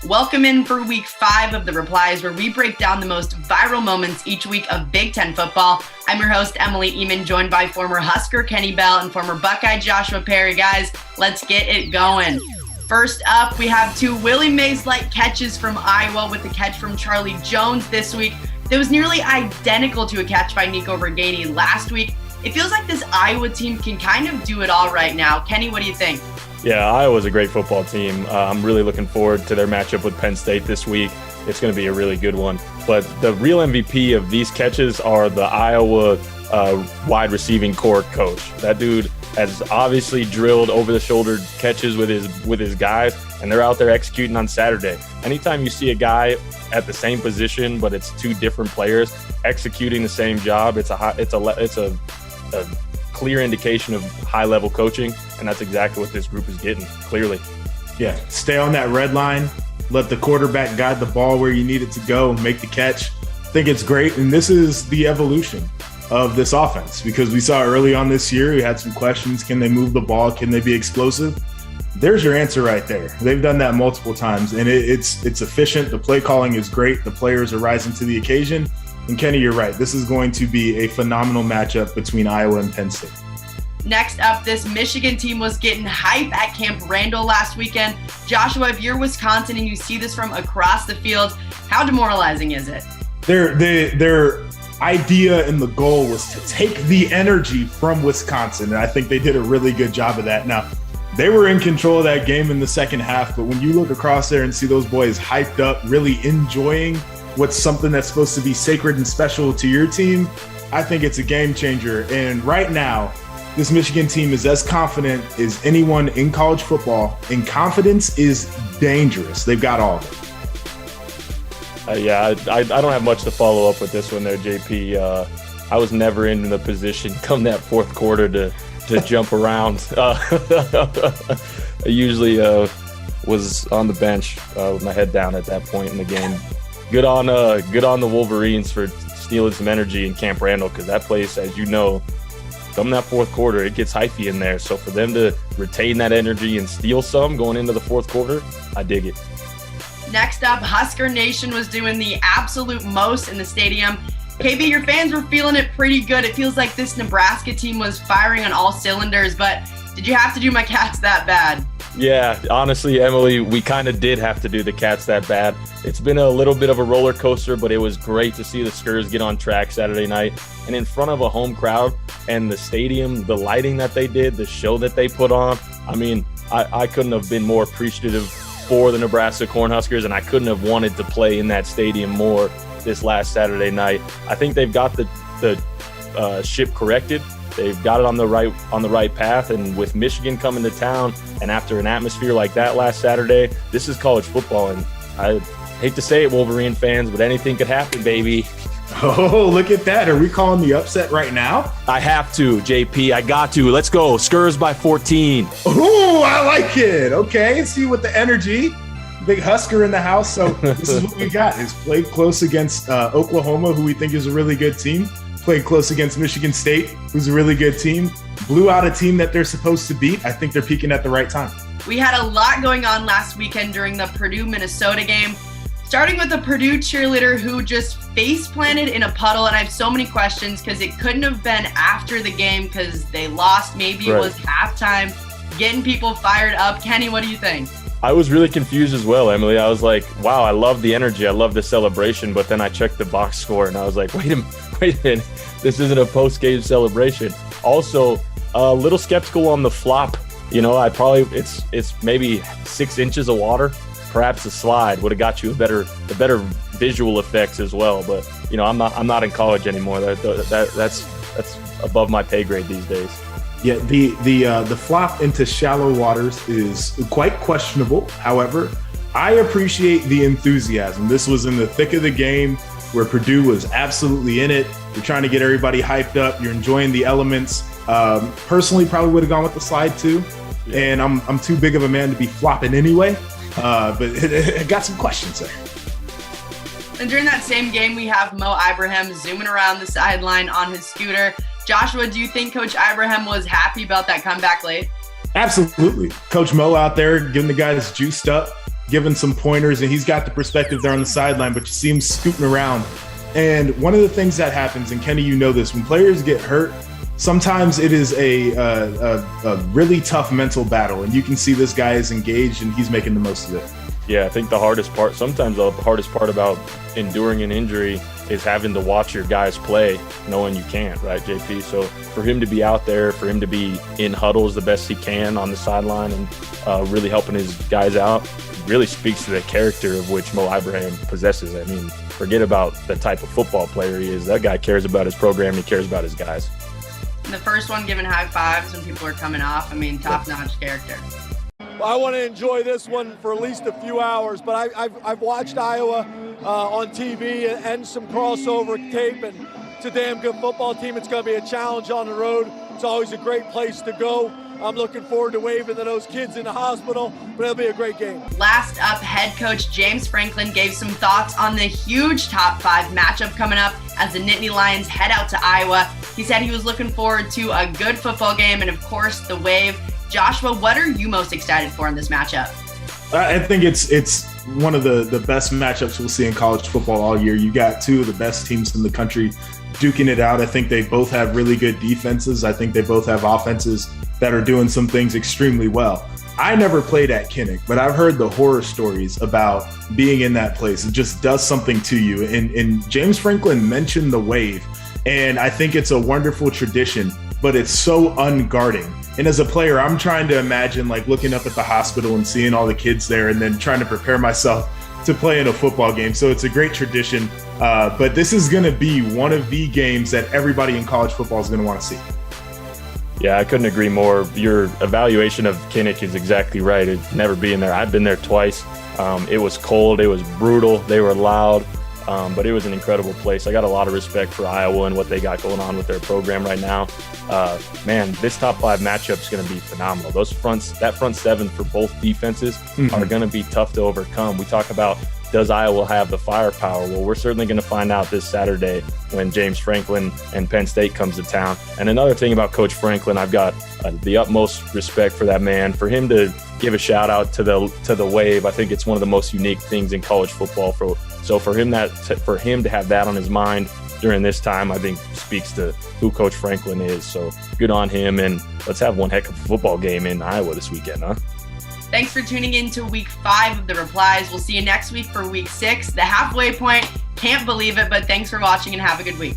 Welcome in for week 5 of the Replies, where we break down the most viral moments each week of Big Ten football. I'm your host, Emily Ehman, joined by former Husker Kenny Bell and former Buckeye Joshua Perry. Guys, let's get it going. First up, we have 2 Willie Mays-like catches from Iowa, with the catch from Charlie Jones this week that was nearly identical to a catch by Nico Vergani last week. It feels like this Iowa team can kind of do it all right now. Kenny, what do you think? Yeah, Iowa's a great football team. I'm really looking forward to their matchup with Penn State this week. It's going to be a really good one. But the real MVP of these catches are the Iowa wide receiving corps coach. That dude has obviously drilled over-the-shoulder catches with his guys, and they're out there executing on Saturday. Anytime you see a guy at the same position, but it's 2 different players executing the same job, it's a clear indication of high-level coaching, and that's exactly what this group is getting, clearly. Yeah, stay on that red line, let the quarterback guide the ball where you need it to go, make the catch. I think it's great, and this is the evolution of this offense, because we saw early on this year, we had some questions. Can they move the ball? Can they be explosive? There's your answer right there. They've done that multiple times, and it's efficient. The play calling is great. The players are rising to the occasion. And Kenny, you're right. This is going to be a phenomenal matchup between Iowa and Penn State. Next up, this Michigan team was getting hype at Camp Randall last weekend. Joshua, if you're Wisconsin and you see this from across the field, how demoralizing is it? Their idea and the goal was to take the energy from Wisconsin, and I think they did a really good job of that. Now, they were in control of that game in the second half, but when you look across there and see those boys hyped up, really enjoying what's something that's supposed to be sacred and special to your team, I think it's a game changer. And right now, this Michigan team is as confident as anyone in college football, and confidence is dangerous. They've got all of it. I don't have much to follow up with this one there, JP. I was never in the position come that fourth quarter to jump around. I usually was on the bench with my head down at that point in the game. Good on the Wolverines for stealing some energy in Camp Randall, because that place, as you know, come that fourth quarter, it gets hypey in there. So for them to retain that energy and steal some going into the fourth quarter, I dig it. Next up, Husker Nation was doing the absolute most in the stadium. KB, your fans were feeling it pretty good. It feels like this Nebraska team was firing on all cylinders, but did you have to do my Cats that bad? Yeah, honestly, Emily, we kind of did have to do the Cats that bad. It's been a little bit of a roller coaster, but it was great to see the Skurs get on track Saturday night. And in front of a home crowd and the stadium, the lighting that they did, the show that they put on, I mean, I couldn't have been more appreciative for the Nebraska Cornhuskers, and I couldn't have wanted to play in that stadium more this last Saturday night. I think they've got the ship corrected. They've got it on the right path, and with Michigan coming to town, and after an atmosphere like that last Saturday, this is college football, and I hate to say it, Wolverine fans, but anything could happen, baby. Oh, look at that. Are we calling the upset right now? I have to, JP. I got to. Let's go. Skurs by 14. Oh, I like it. Okay, see with the energy. Big Husker in the house. So this is what we got. Is played close against Oklahoma, who we think is a really good team. Played close against Michigan State, who's a really good team. Blew out a team that they're supposed to beat. I think they're peaking at the right time. We had a lot going on last weekend during the Purdue-Minnesota game. Starting with the Purdue cheerleader who just face planted in a puddle, and I have so many questions because it couldn't have been after the game because they lost. Maybe it was halftime, getting people fired up. Kenny, what do you think? I was really confused as well, Emily. I was like, wow, I love the energy. I love the celebration. But then I checked the box score and I was like, wait a minute. This isn't a post-game celebration. Also, a little skeptical on the flop. You know, it's maybe 6 inches of water. Perhaps a slide would have got you the better visual effects as well. But you know, I'm not in college anymore. That's above my pay grade these days. Yeah, the flop into shallow waters is quite questionable. However, I appreciate the enthusiasm. This was in the thick of the game where Purdue was absolutely in it. You're trying to get everybody hyped up. You're enjoying the elements. Personally, probably would have gone with the slide too. And I'm too big of a man to be flopping anyway. But it got some questions there. And during that same game, we have Ibrahim zooming around the sideline on his scooter. Joshua, do you think Coach Ibrahim was happy about that comeback late? Absolutely. Coach Mo out there getting the guys juiced up. giving some pointers, and he's got the perspective there on the sideline, but you see him scooting around. And one of the things that happens, and Kenny, you know this, when players get hurt, sometimes it is a really tough mental battle, and you can see this guy is engaged and he's making the most of it. Yeah, I think sometimes the hardest part about enduring an injury is having to watch your guys play, knowing you can't, right, JP? So for him to be out there, for him to be in huddles the best he can on the sideline and really helping his guys out, really speaks to the character of which Mo Ibrahim possesses. I mean, forget about the type of football player he is. That guy cares about his program. He cares about his guys. The first one giving high fives when people are coming off. I mean, top-notch character. Well, I want to enjoy this one for at least a few hours, but I've watched Iowa on TV and some crossover tape, and it's a damn good football team. It's going to be a challenge on the road. It's always a great place to go. I'm looking forward to waving to those kids in the hospital, but it'll be a great game. Last up, head coach James Franklin gave some thoughts on the huge top 5 matchup coming up as the Nittany Lions head out to Iowa. He said he was looking forward to a good football game and, of course, the wave. Joshua, what are you most excited for in this matchup? I think it's one of the best matchups we'll see in college football all year. You got two of the best teams in the country duking it out. I think they both have really good defenses. I think they both have offenses that are doing some things extremely well. I never played at Kinnick, but I've heard the horror stories about being in that place. It just does something to you. And James Franklin mentioned the wave, and I think it's a wonderful tradition, but it's so unguarding. And as a player, I'm trying to imagine like looking up at the hospital and seeing all the kids there and then trying to prepare myself to play in a football game. So it's a great tradition, but this is going to be one of the games that everybody in college football is going to want to see. Yeah, I couldn't agree more. Your evaluation of Kinnick is exactly right. It's never being there. I've been there twice. It was cold. It was brutal. They were loud, but it was an incredible place. I got a lot of respect for Iowa and what they got going on with their program right now. Man, this top 5 matchup is going to be phenomenal. That front 7 for both defenses are going to be tough to overcome. We talk about, does Iowa have the firepower? Well, we're certainly going to find out this Saturday when James Franklin and Penn State comes to town. And another thing about Coach Franklin, I've got the utmost respect for that man. For him to give a shout out to the wave, I think it's one of the most unique things in college football. So for him to have that on his mind during this time, I think speaks to who Coach Franklin is. So good on him, and let's have one heck of a football game in Iowa this weekend, huh? Thanks for tuning in to week 5 of the Replies. We'll see you next week for week 6, the halfway point. Can't believe it, but thanks for watching and have a good week.